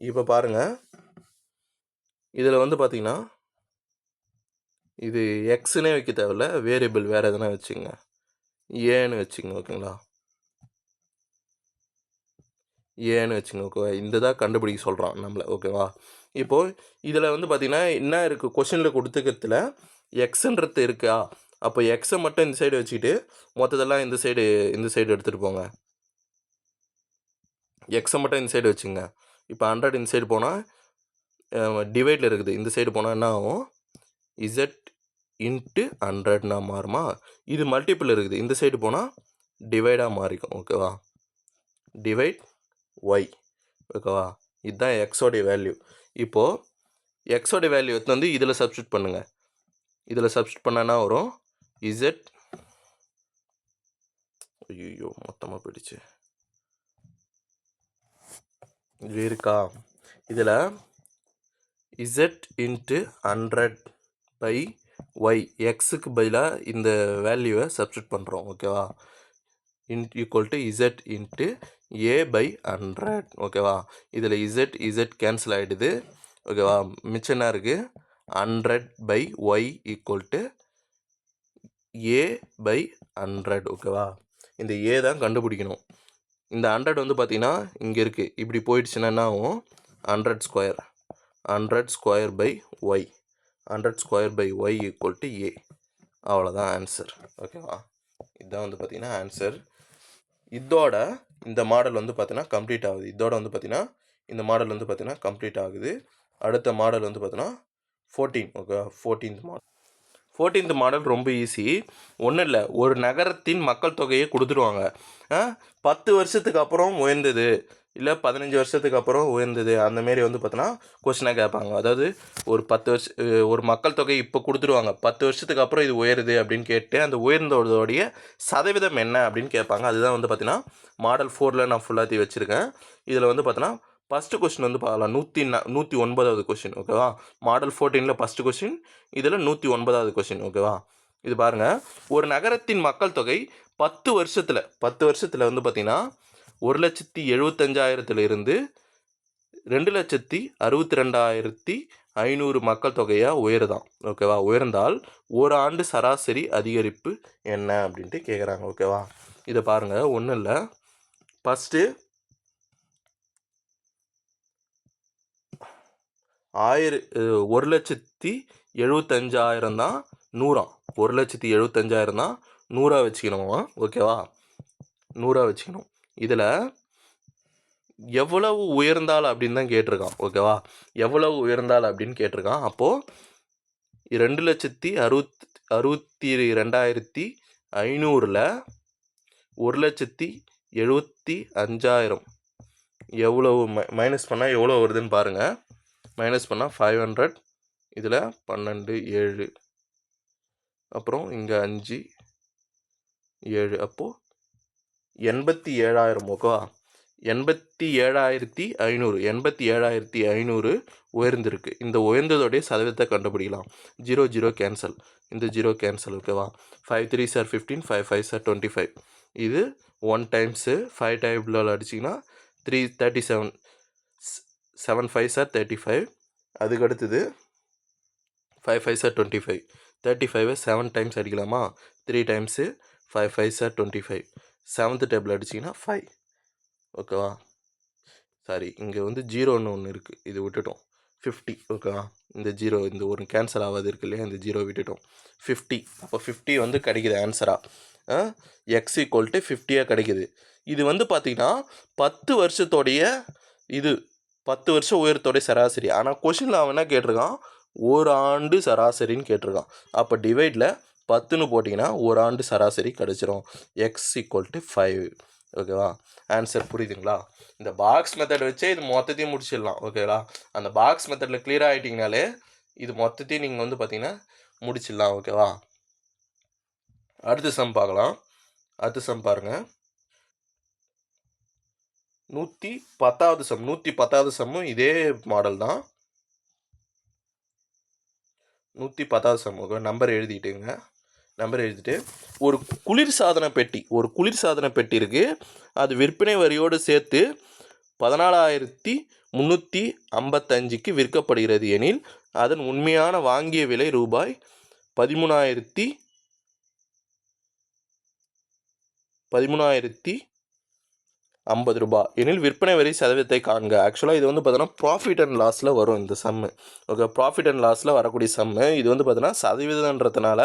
இப்போ பாருங்கள், இதில் வந்து பார்த்தீங்கன்னா இது எக்ஸ்னே வைக்க தேவையில்ல, வேரியபிள் வேறு எதனா வச்சுங்க, ஏன்னு வச்சுங்க. ஓகேங்களா? ஓகேவா? இந்த தான் கண்டுபிடிக்க சொல்கிறான் நம்மளை. ஓகேவா? இப்போது இதில் வந்து பார்த்திங்கன்னா என்ன இருக்குது, கொஷினில் கொடுத்துக்கிறதுல எக்ஸுன்றது இருக்கா? அப்போ எக்ஸை மட்டும் இந்த சைடு வச்சுக்கிட்டு மொத்தத்தெல்லாம் இந்த சைடு எடுத்துகிட்டு போங்க. எக்ஸை மட்டும் இந்த சைடு வச்சுங்க. இப்போ 100 இந்த சைடு போனால் டிவைடில் இருக்குது, இந்த சைடு போனால் என்ன ஆகும், இசட் இன்ட்டு 100னா மாறுமா? இது மல்டிப்பிள் இருக்குது, இந்த சைடு போனால் டிவைடாக மாறிக்கும். ஓகேவா? Divide y. ஓகேவா? இதுதான் எக்ஸோடைய வேல்யூ. இப்போது எக்ஸோடைய வேல்யூ எடுத்து வந்து இதில் சப்ஸ்டியூட் பண்ணுங்கள். இதில் சப்ஸ்டியூட் பண்ணனா வரும் இசட், ஐயோ மொத்தமாக போயிடுச்சு, இது இருக்கா? இதில் இசட் இன்ட்டு 100 பை ஒய், எக்ஸுக்கு பதிலாக இந்த வேல்யூவை சப்ஸ்டியூட் பண்ணுறோம். ஓகேவா? Equal to z into A by 100. ஓகேவா? இதில் இசட் கேன்சல் ஆகிடுது. ஓகேவா? மிச்சம் என்ன இருக்குது, 100 by Y equal to A by 100. ஓகேவா? இந்த ஏ தான் கண்டுபிடிக்கணும். இந்த 100 வந்து பார்த்திங்கன்னா இங்கே இருக்குது, இப்படி போயிடுச்சுன்னா என்ன ஆகும், 100 square by Y, 100 square by Y equal to A. அவ்வளோதான் ஆன்சர். ஓகேவா? இதுதான் வந்து பார்த்திங்கன்னா ஆன்சர். இதோட இந்த மாடல் வந்து பார்த்தீங்கன்னா கம்ப்ளீட் ஆகுது. இந்த மாடல் வந்து பார்த்தீங்கன்னா கம்ப்ளீட் ஆகுது. அடுத்த மாடல் வந்து பார்த்தீங்கன்னா 14. ஓகே, 14th மாடல் ரொம்ப ஈஸி. ஒன்றும் இல்லை, ஒரு நகரத்தின் மக்கள் தொகையை கொடுத்துருவாங்க. 10 வருஷத்துக்கு அப்புறம் உயர்ந்தது, இல்லை 15 வருஷத்துக்கு அப்புறம் உயர்ந்தது, அந்தமாரி வந்து பார்த்தோன்னா கொஸ்டினாக கேட்பாங்க. அதாவது ஒரு மக்கள் தொகை இப்போ கொடுத்துருவாங்க, 10 வருஷத்துக்கு அப்புறம் இது உயருது அப்படின்னு கேட்டு அந்த உயர்ந்ததோடைய சதவீதம் என்ன அப்படின்னு கேட்பாங்க. அதுதான் வந்து பார்த்தீங்கன்னா மாடல் 4ல் நான் ஃபுல்லாக வச்சுருக்கேன். இதில் வந்து பார்த்தோன்னா ஃபஸ்ட்டு கொஸ்டின் வந்து பார்க்கலாம், 109வது கொஸ்டின். ஓகேவா? மாடல் 14ல் ஃபஸ்ட்டு கொஸ்டின், இதில் 109வது கொஸ்டின். ஓகேவா? இது பாருங்கள், ஒரு நகரத்தின் மக்கள் தொகை 10 வருஷத்தில் வந்து பார்த்திங்கன்னா 1,75,000 2,62,500 மக்கள் தொகையாக உயருதான். ஓகேவா? உயர்ந்தால் ஒரு ஆண்டு சராசரி அதிகரிப்பு என்ன அப்படின்ட்டு கேட்குறாங்க. ஓகேவா? இதை பாருங்கள், ஒன்றும் இல்லை. ஃபஸ்ட்டு 1,75,000 தான் 100. 1,75,000 தான் 100 வச்சுக்கணுமா? ஓகேவா? 100 வச்சுக்கணும். இதில் எவ்வளவு உயர்ந்தால் அப்படின்னு தான் கேட்டிருக்கான். ஓகேவா? எவ்வளவு உயர்ந்தால் அப்படின்னு கேட்டிருக்கான். அப்போது 2,62,500 1,75,000 எவ்வளவு மைனஸ் பண்ணால் எவ்வளோ வருதுன்னு பாருங்கள். மைனஸ் பண்ணால் 500, இதில் 12 7, அப்புறம் இங்கே 5 7, அப்போது 87,000. ஓகேவா? 87,500 உயர்ந்திருக்கு. இந்த உயர்ந்ததோடைய சதவீதத்தை கண்டுபிடிக்கலாம். 0 0 கேன்சல், இந்த 0 கேன்சல். ஓகேவா? 5 3s are 15, 5 5s are 25. இது 1 டைம்ஸு 5 டைமில் அடிச்சிங்கன்னா 337, 7 5s are 35. அதுக்கு அடுத்தது 5 5s are 25. 35 7 டைம்ஸ் அடிக்கலாமா? 3 times 5 5s are 25. 7th table அடிச்சிங்கன்னா 5. ஓகேவா? சாரி, இங்கே வந்து 0ன்னு ஒன்று இருக்குது, இது விட்டுட்டோம். 50. ஓகேவா? இந்த 0, இந்த ஒரு கேன்சல் ஆகாது இருக்கு இல்லையா, இந்த 0 விட்டுட்டோம். 50. அப்போ 50 வந்து கிடைக்குது ஆன்சராக. x = 50 கிடைக்குது. இது வந்து பார்த்திங்கன்னா 10 வருஷத்தோடைய இது 10 வருஷம் உயரத்தோடைய சராசரி. ஆனால் கொஷினில் அவன் என்ன கேட்டிருக்கான்? ஒரு ஆண்டு சராசரின்னு கேட்டிருக்கான். அப்போ டிவைடில் 10ன்னு போட்டிங்கன்னா ஒரு ஆண்டு சராசரி கிடச்சிரும். x = 5. ஓகேவா? ஆன்சர் புரியுதுங்களா? இந்த பாக்ஸ் மெத்தட் வச்சே இது மொத்தத்தையும் முடிச்சிடலாம். ஓகேவா? அந்த பாக்ஸ் மெத்தடில் கிளியர் ஆகிட்டிங்கனாலே இது மொத்தத்தையும் நீங்கள் வந்து பார்த்தீங்கன்னா முடிச்சிடலாம். ஓகேவா? அடுத்த சம் பார்க்கலாம். அடுத்த சம் பாருங்கள். 110வது சம். 110வது சம்மும் இதே மாடல் தான். 110வது சம். ஓகே, நம்பர் எழுதிட்டுங்க. நம்பர் எழுதிட்டு ஒரு குளிர்சாதன பெட்டி இருக்குது. அது விற்பனை வரியோடு சேர்த்து 14,355க்கு விற்கப்படுகிறது எனில் அதன் உண்மையான வாங்கிய விலை ரூபாய் 13,050 எனில் விற்பனை வரி சதவீதத்தை காண்க. ஆக்சுவலாக இது வந்து பார்த்தோன்னா ப்ராஃபிட் அண்ட் லாஸில் வரும் இந்த சம்மு. ஓகே, ப்ராஃபிட் அண்ட் லாஸில் வரக்கூடிய சம்மு. இது வந்து பார்த்தோன்னா சதவீதன்றதுனால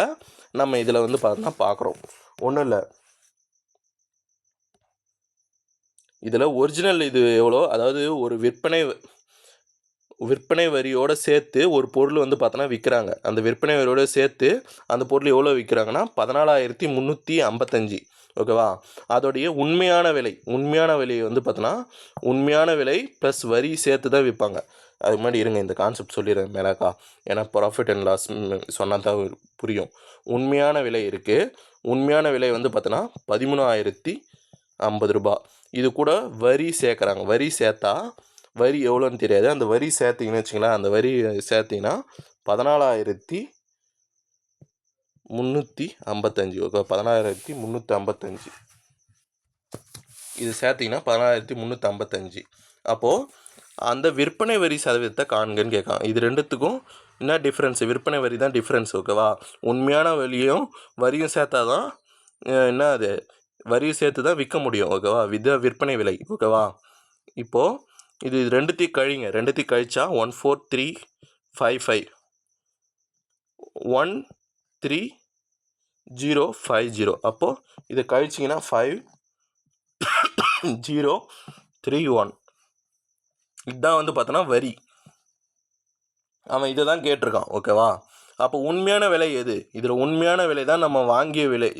நம்ம இதில் வந்து பார்த்தோன்னா பார்க்குறோம். ஒன்றும் இல்லை, இதில் ஒரிஜினல் இது எவ்வளோ, அதாவது ஒரு விற்பனை வரியோடு சேர்த்து ஒரு பொருள் வந்து பார்த்தோன்னா விற்கிறாங்க. அந்த விற்பனை வரியோடு சேர்த்து அந்த பொருள் எவ்வளோ விற்கிறாங்கன்னா 14,355. ஓகேவா? அதோடைய உண்மையான விலை வந்து பார்த்தோன்னா உண்மையான விலை ப்ளஸ் வரி சேர்த்து தான் விற்பாங்க. அது முன்னாடி இருங்க, இந்த கான்செப்ட் சொல்லிடுறேன் மேலாக்கா, ஏன்னா ப்ராஃபிட் அண்ட் லாஸ் சொன்னால் தான் புரியும். உண்மையான விலை இருக்குது. உண்மையான விலை வந்து பார்த்தோன்னா 13,050. இது கூட வரி சேர்க்குறாங்க. வரி சேர்த்தா வரி எவ்வளோன்னு தெரியாது. அந்த வரி சேர்த்திங்கன்னு வச்சுங்களேன், அந்த வரி சேர்த்திங்கன்னா 14,355. ஓகே, 14,355 இது சேர்த்திங்கன்னா 14,355. அப்போது அந்த விற்பனை வரி சதவீதத்தை காண்கன்னு கேட்காங்க. இது ரெண்டுத்துக்கும் என்ன டிஃப்ரென்ஸ்? விற்பனை வரி தான் டிஃப்ரென்ஸ். ஓகேவா? உண்மையான வரியும் சேர்த்தா தான் என்ன, அது வரியும் சேர்த்து தான் விற்க முடியும். ஓகேவா? விற்பனை விலை. ஓகேவா? இப்போது இது ரெண்டுத்தையும் கழிச்சா 14355 13050. அப்போது இதை கழிச்சிங்கன்னா 5031. இதுதான் வந்து பார்த்தோன்னா வரி. அவன் இதை தான் கேட்டிருக்கான். ஓகேவா? அப்போ உண்மையான விலை எது? இதில் உண்மையான விலை தான் நம்ம வாங்கிய விலை.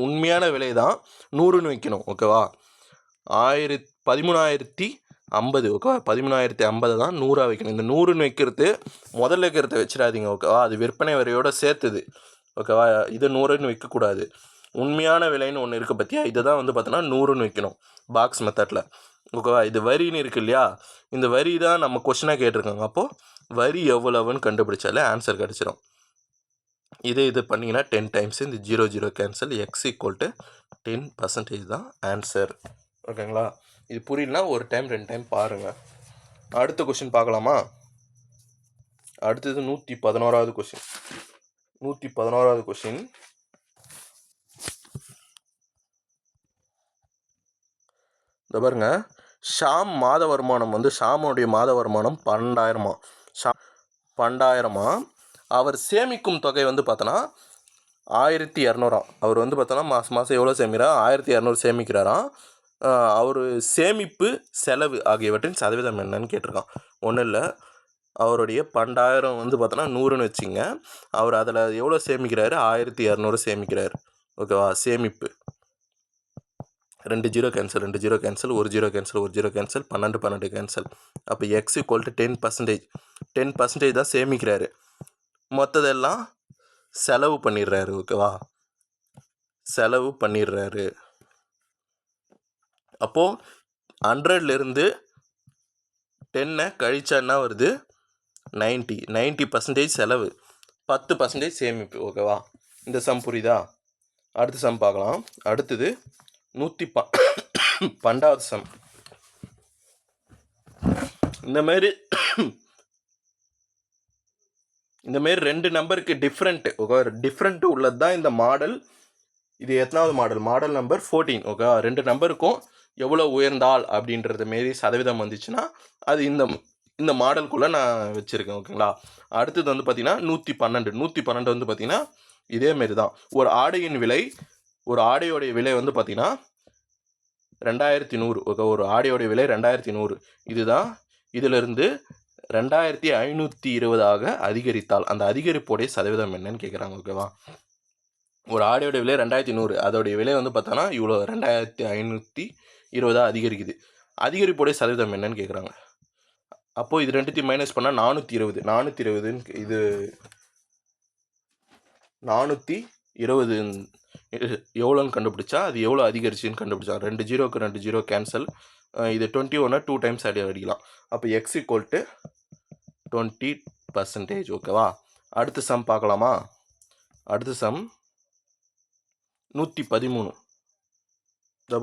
உண்மையான விலை தான் 100ன்னு வைக்கணும். ஓகேவா? 13,050. ஓகேவா? 13,050 தான் 100 வைக்கணும். இந்த 100ன்னு வைக்கிறது முதல்ல வைக்கிறத வச்சிடாதீங்க. ஓகேவா? அது விற்பனை வரியோடு சேர்த்துது. ஓகேவா? இது 100ன்னு வைக்கக்கூடாது. உண்மையான விலைன்னு ஒன்று இருக்குது பார்த்தியா, இதை தான் வந்து பார்த்தோன்னா 100ன்னு வைக்கணும் பாக்ஸ் மெத்தடில். ஓகேவா? இது வரின்னு இருக்குது இல்லையா, இந்த வரி தான் நம்ம கொஸ்டினாக கேட்டிருக்காங்க. அப்போது வரி எவ்வளவுன்னு கண்டுபிடிச்சாலே ஆன்சர் கிடச்சிரும். இது பண்ணிங்கன்னா 10 டைம்ஸ் இந்த 0 கேன்சல், எக்ஸ் ஈக்குவல் டு 10% தான் ஆன்சர். ஓகேங்களா? இது புரியலனா ஒரு டைம் 2 டைம் பாருங்கள். அடுத்த கொஷின் பார்க்கலாமா? அடுத்தது 111வது கொஷின். 111வது கொஷின், இந்த பாருங்க, ஷாம் மாத வருமானம் வந்து ஷாமுடைய மாத வருமானம் 12,000. 12,000. அவர் சேமிக்கும் தொகை வந்து பார்த்தோன்னா 1,200. அவர் வந்து பார்த்தோன்னா மாதம் எவ்வளோ சேமிக்கிறார்? 1,200 சேமிக்கிறாராம். அவர் சேமிப்பு செலவு ஆகியவற்றின் சதவீதம் என்னன்னு கேட்டிருக்கான். ஒன்றும் இல்லை, அவருடைய 12,000 வந்து பார்த்தோன்னா 100ன்னு வச்சுங்க. அவர் அதில் எவ்வளோ சேமிக்கிறாரு? 1,200 சேமிக்கிறார். ஓகேவா? சேமிப்பு 2 0 cancel, 2 0 cancel, 1 0 cancel, 1 0 cancel, 12 cancel. அப்போ எக்ஸ் ஈக்குவல் டு 10%. 10% தான் சேமிக்கிறாரு, மற்றதெல்லாம் செலவு பண்ணிடுறாரு. ஓகேவா? செலவு பண்ணிடுறாரு. அப்போது 100லேருந்து 10 கழிச்சா என்ன வருது? 90. 90% செலவு, 10% சேமிப்பு. ஓகேவா? இந்த சம் புரியுதா? அடுத்த சம் பார்க்கலாம். அடுத்தது 112வது சம். இந்த மாதிரி 2 நம்பருக்கு டிஃப்ரெண்ட் உள்ளது தான் இந்த மாடல். இது எத்தனாவது மாடல்? Model number 14. ஓகே, 2 நம்பருக்கும் எவ்வளோ உயர்ந்தால் அப்படின்றது மாரி சதவீதம் வந்துச்சுன்னா அது இந்த மாடலுக்குள்ளே நான் வச்சுருக்கேன். ஓகேங்களா? அடுத்தது வந்து பார்த்திங்கன்னா 112 வந்து பார்த்திங்கன்னா இதேமாரி தான். ஒரு ஆடையோடைய விலை வந்து பார்த்திங்கன்னா 2100. ஓகே, ஒரு ஆடையோடைய விலை 2100. இதுதான். இதிலிருந்து 2520 அதிகரித்தால் அந்த அதிகரிப்போடைய சதவீதம் என்னன்னு கேட்குறாங்க. ஓகேவா? ஒரு ஆடையோடைய விலை 2100, அதோடைய விலை வந்து பார்த்தோன்னா இவ்வளோ 2520 அதிகரிக்குது. அதிகரிப்போடைய சதவீதம் என்னன்னு கேட்குறாங்க. அப்போது இது ரெண்டுத்தையும் மைனஸ் பண்ணால் 420. இது 420 எவ்வளோன்னு கண்டுபிடிச்சா அது எவ்வளோ அதிகரிச்சுன்னு கண்டுபிடிச்சா. 2 0க்கு 2 0 கேன்சல். இது 21 2 டைம்ஸ் அடிக்கலாம். அப்போ எக்ஸ் ஈக்குவல் டு 20%. ஓகேவா? அடுத்த சம் பார்க்கலாமா? அடுத்த சம் 113.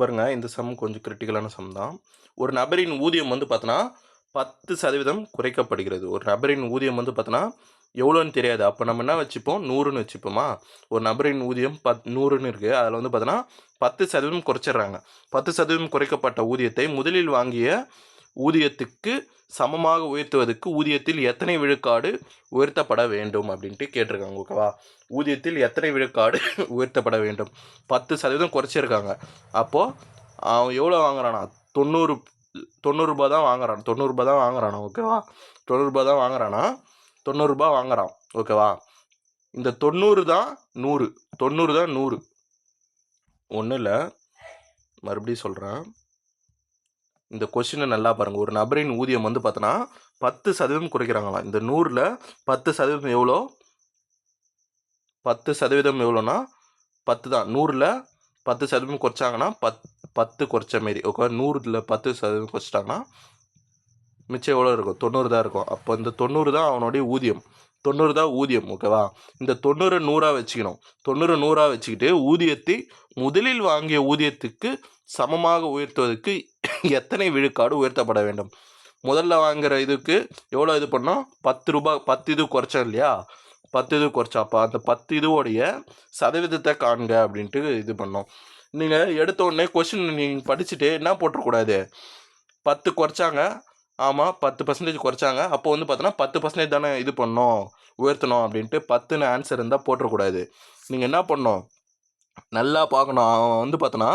பாருங்க, இந்த சம் கொஞ்சம் கிரிட்டிக்கலான சம் தான். ஒரு நபரின் ஊதியம் வந்து பார்த்தோன்னா 10% குறைக்கப்படுகிறது. ஒரு நபரின் ஊதியம் வந்து பார்த்தோன்னா எவ்வளோன்னு தெரியாது. அப்போ நம்ம என்ன வச்சுப்போம்? 100ன்னு வச்சுப்போமா? ஒரு நபரின் ஊதியம் 100ன்னு இருக்குது. அதில் வந்து பார்த்தோன்னா 10% குறைச்சிட்றாங்க. 10% குறைக்கப்பட்ட ஊதியத்தை முதலில் வாங்கிய ஊதியத்துக்கு சமமாக உயர்த்துவதற்கு ஊதியத்தில் எத்தனை விழுக்காடு உயர்த்தப்பட வேண்டும் அப்படின்ட்டு கேட்டிருக்காங்க. ஓகேவா? ஊதியத்தில் எத்தனை விழுக்காடு உயர்த்தப்பட வேண்டும்? 10% குறைச்சிருக்காங்க. அப்போது அவன் எவ்வளோ வாங்குறானா? 90 ரூபா தான் வாங்குறான். 90 ரூபா தான் வாங்குறானா? ஓகேவா? 90 ரூபா தான் வாங்குறானா? 90 ரூபா வாங்குறான். ஓகேவா? இந்த 90 தான் 100. 90 தான் 100. ஒன்றும் இல்லை, மறுபடியும் சொல்கிறேன். இந்த கொஸ்டினை நல்லா பாருங்கள். ஒரு நபரின் ஊதியம் வந்து பார்த்தோன்னா 10% குறைக்கிறாங்களாம். இந்த 100ல் 10% எவ்வளோ? 10% எவ்வளோனா 10 தான். 100ல் 10% குறைச்சாங்கன்னா 10 குறைச்ச மாரி. ஓகே, 100ல் 10% குறைச்சிட்டாங்கன்னா மிச்சம் எவ்வளோ இருக்கும்? 90 தான் இருக்கும். அப்போ இந்த 90 தான் அவனுடைய ஊதியம். 90 தான் ஊதியம். ஓகேவா? இந்த 90 100 வச்சுக்கணும். 90 100 வச்சுக்கிட்டு ஊதியத்தை முதலில் வாங்கிய ஊதியத்துக்கு சமமாக உயர்த்துவதற்கு எத்தனை விழுக்காடு உயர்த்தப்பட வேண்டும்? முதல்ல வாங்குகிற இதுக்கு எவ்வளோ இது பண்ணோம்? 10 ரூபா. 10 இது குறைச்சோம் இல்லையா? 10 இது குறைச்சாப்பா அந்த 10 இதுவோடைய சதவீதத்தை காண்க அப்படின்ட்டு இது பண்ணோம். நீங்கள் எடுத்த உடனே கொஸ்டின் நீங்கள் படிச்சுட்டு என்ன போட்டுறக்கூடாது? 10 குறைச்சாங்க, ஆமாம் 10% குறைச்சாங்க, அப்போ வந்து பார்த்தோன்னா 10% தானே இது பண்ணோம், உயர்த்தணும் அப்படின்ட்டு 10ன்னு ஆன்சர் இருந்தால் போட்டுறக்கூடாது. நீங்கள் என்ன பண்ணணும்? நல்லா பார்க்கணும். அவன் வந்து பார்த்தோன்னா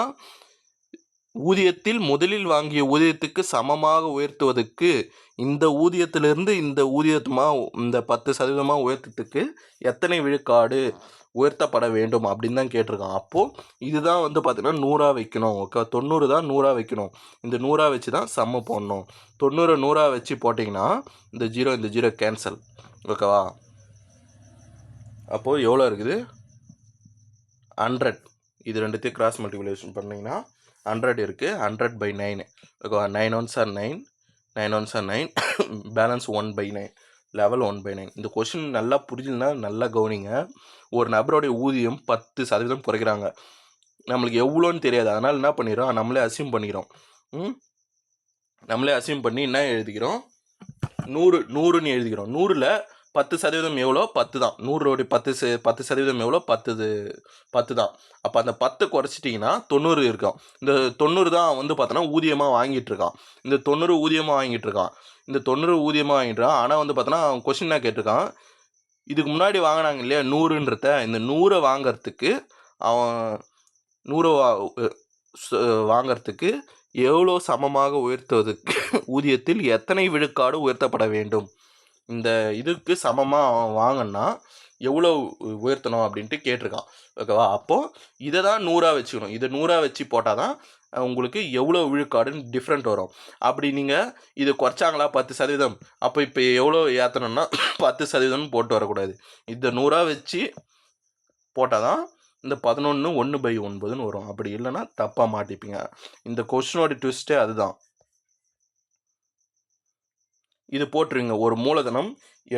ஊதியத்தில் முதலில் வாங்கிய ஊதியத்துக்கு சமமாக உயர்த்துவதற்கு இந்த ஊதியத்திலிருந்து இந்த ஊதியமாக இந்த 10% உயர்த்தத்துக்கு எத்தனை விழுக்காடு உயர்த்தப்பட வேண்டும் அப்படின்னு தான் கேட்டிருக்கான். அப்போது இதுதான் வந்து பார்த்தீங்கன்னா 100 வைக்கணும். ஓகே, 90 தான் 100 வைக்கணும். இந்த 100 வச்சு தான் சம்ம போடணும். 90 100 வச்சு போட்டிங்கன்னா இந்த 0 கேன்சல். ஓகேவா? அப்போது எவ்வளோ இருக்குது? 100. இது ரெண்டுத்தையும் கிராஸ் மல்டிப்ளிகேஷன் பண்ணிங்கன்னா 100 இருக்குது. 100/9. ஓகேவா? 9 1s are 9, 9 1s are 9, balance 1/9. Level 1/9. இந்த கொஷின் நல்லா புரிஞ்சுதுன்னா நல்லா கவனிங்க. ஒரு நபருடைய ஊதியம் 10% குறைக்கிறாங்க. நம்மளுக்கு எவ்வளோன்னு தெரியாது. அதனால் என்ன பண்ணிடுறோம், நம்மளே அசியூம் பண்ணிக்கிறோம். நம்மளே அசியூம் பண்ணி என்ன எழுதிக்கிறோம், 100ன்னு எழுதிக்கிறோம். 100ல் 10% எவ்வளோ, 10 தான். 100 10% எவ்வளோ, 10 தான். அப்போ அந்த 10 குறைச்சிட்டிங்கன்னா 90 இருக்கும். இந்த 90 தான் வந்து பார்த்தோன்னா ஊதியமாக வாங்கிட்டு இருக்கான். இந்த 90 ஊதியமாக வாங்கிட்டு இருக்கான். இந்த 90 ஊதியமாக வாங்கிட்டு இருக்கான். ஆனால் வந்து பார்த்தோன்னா அவன் கொஷின் என்ன கேட்டிருக்கான், இதுக்கு முன்னாடி வாங்கினாங்க இல்லையா 100ன்றத, இந்த 100 வாங்கிறதுக்கு அவன் 100 வாங்கிறதுக்கு எவ்வளோ சமமாக உயர்த்துவதற்கு ஊதியத்தில் எத்தனை விழுக்காடு உயர்த்தப்பட வேண்டும், இந்த இதுக்கு சமமாக அவன் வாங்கினா எவ்வளோ உயர்த்தணும் அப்படின்ட்டு கேட்டிருக்கான். ஓகேவா? அப்போது இதை தான் 100ஆக வச்சுக்கணும். இதை 100ஆக வச்சு போட்டால் தான் உங்களுக்கு எவ்வளோ விழுக்காடுன்னு டிஃப்ரெண்ட் வரும். அப்படி நீங்கள் இது குறைச்சாங்களா 10%, அப்போ இப்போ எவ்வளோ ஏற்றணும்னா 10% போட்டு வரக்கூடாது. இதை 100ஆக வச்சு போட்டால் தான் இந்த 11 1/9ன்னு வரும். அப்படி இல்லைன்னா தப்பாக மாட்டிப்பீங்க. இந்த கொஸ்டினோட ட்விஸ்ட்டே அதுதான். இது போட்டுருங்க. ஒரு மூலதனம்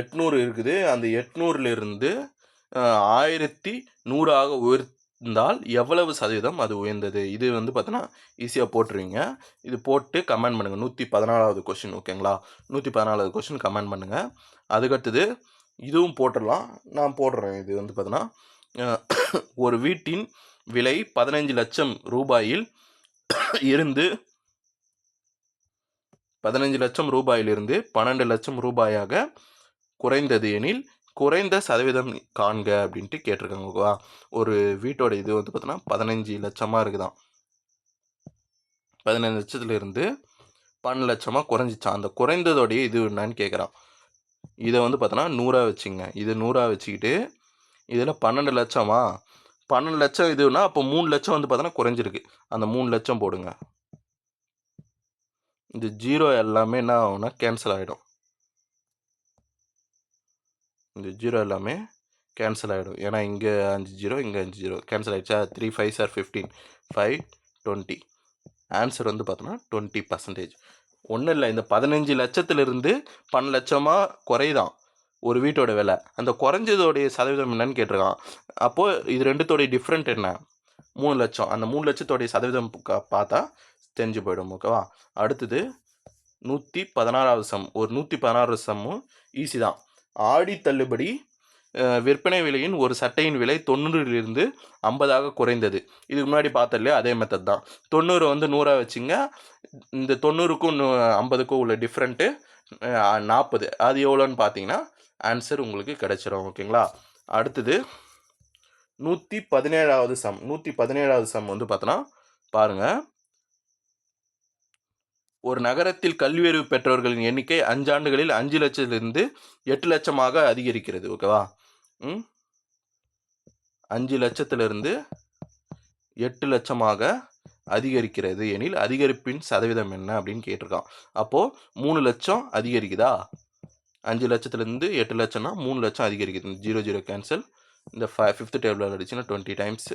800 இருக்குது. அந்த 800லிருந்து 1100ஆக உயர்ந்தால் எவ்வளவு சதவீதம் அது உயர்ந்தது? இது வந்து பார்த்தோன்னா ஈஸியாக போட்டுருவீங்க. இது போட்டு கமெண்ட் பண்ணுங்கள். 114வது கொஷின். ஓகேங்களா? 114வது கொஷின் கமெண்ட் பண்ணுங்கள். அதுக்கடுத்தது இதுவும் போட்டுடலாம். நான் போடுறேன். இது வந்து பார்த்தோன்னா ஒரு வீட்டின் விலை 15 லட்சம் ரூபாயில் இருந்து 15 லட்சம் ரூபாயிலிருந்து 12 லட்சம் ரூபாயாக குறைந்தது எனில் குறைந்த சதவீதம் காண்க அப்படின்ட்டு கேட்டிருக்காங்க. ஓகேவா? ஒரு வீட்டோட இது வந்து பார்த்தோன்னா 15 லட்சமாக இருக்குதான். 15 லட்சத்துலேருந்து 12 லட்சமாக குறைஞ்சிச்சான். அந்த குறைந்ததோடைய இது என்னன்னு கேட்குறான். இதை வந்து பார்த்தோன்னா 100ஆக வச்சுங்க. இது 100ஆக வச்சுக்கிட்டு இதில் 12 லட்சமா, 12 லட்சம் இதுன்னா அப்போ 3 லட்சம் வந்து பார்த்தோன்னா குறைஞ்சிருக்கு. அந்த 3 லட்சம் போடுங்க. இந்த 0 எல்லாமே என்ன ஆகும்னா கேன்சல் ஆகிடும். இந்த 0 எல்லாமே கேன்சல் ஆகிடும். ஏன்னா இங்கே 5 0, இங்கே 5 0 கேன்சல் ஆகிடுச்சா? 3 5s are 15, 5 20. ஆன்சர் வந்து பார்த்தோன்னா 20%. ஒன்றும் இல்லை, இந்த 15 லட்சத்துலேருந்து 12 லட்சமாக குறைதான் ஒரு வீட்டோட விலை. அந்த குறைஞ்சதோடைய சதவீதம் என்னன்னு கேட்டிருக்கான். அப்போது இது ரெண்டுத்தோடைய டிஃப்ரெண்ட் என்ன, 3 லட்சம். அந்த 3 லட்சத்தோடைய சதவீதம் பார்த்தா தெரிஞ்சு போயிடும். ஓகேவா? அடுத்தது 116வது சம். ஒரு 116வது சம்மும் ஈஸி தான். ஆடி தள்ளுபடி விற்பனை விலையின் ஒரு சட்டையின் விலை 90லிருந்து 50ஆக குறைந்தது. இதுக்கு முன்னாடி பார்த்தோம் இல்லையா, அதே மெத்தட் தான். 90 வந்து 100ஆக வச்சுங்க. இந்த 90க்கும் 50க்கும் உள்ள டிஃப்ரெண்ட்டு 40. அது எவ்வளோன்னு பார்த்தீங்கன்னா ஆன்சர் உங்களுக்கு கிடைச்சிரும். ஓகேங்களா? அடுத்தது 117வது சம். 117வது சம் வந்து பார்த்தோன்னா பாருங்கள். ஒரு நகரத்தில் கல்வியறிவு பெற்றவர்களின் எண்ணிக்கை 5 ஆண்டுகளில் 5 லட்சத்திலிருந்து 8 லட்சமாக அதிகரிக்கிறது. ஓகேவா? 5 லட்சத்திலிருந்து 8 லட்சமாக அதிகரிக்கிறது எனில் அதிகரிப்பின் சதவீதம் என்ன அப்படின்னு கேட்டிருக்கான். அப்போது 3 லட்சம் அதிகரிக்குதா? 5 லட்சத்துலேருந்து 8 லட்சம்னா 3 லட்சம் அதிகரிக்குது. 0 0 கேன்சல். இந்த 5th டேபிளில் அடிச்சுன்னா 20 டைம்ஸ்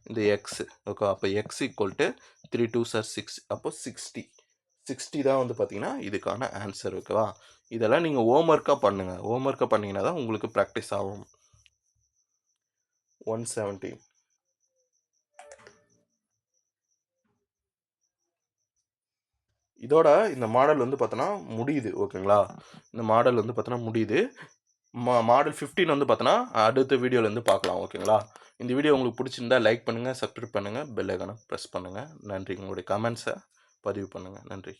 இந்த எக்ஸ். ஓகே, அப்போ X equal to 3 2s are 6. அப்போது 60 தான் வந்து பார்த்தீங்கன்னா இதுக்கான ஆன்சர். ஓகேவா? இதெல்லாம் நீங்கள் ஹோம்ஒர்க்காக பண்ணுங்கள். ஹோம்ஒர்க்காக பண்ணிங்கன்னா தான் உங்களுக்கு ப்ராக்டிஸ் ஆகும். 170. இதோட இந்த மாடல் வந்து பார்த்தோன்னா முடியுது. ஓகேங்களா? இந்த மாடல் வந்து பார்த்தோன்னா முடியுது. மாடல் 15 வந்து பார்த்தோன்னா அடுத்த வீடியோலேருந்து பார்க்கலாம். ஓகேங்களா? இந்த வீடியோ உங்களுக்கு பிடிச்சிருந்தா லைக் பண்ணுங்கள், சப்ஸ்கிரைப் பண்ணுங்கள், பெல் ஐக்கானை ப்ரெஸ் பண்ணுங்கள். நன்றி. உங்களுடைய கமெண்ட்ஸை பதிவு பண்ணுங்கள். நன்றி.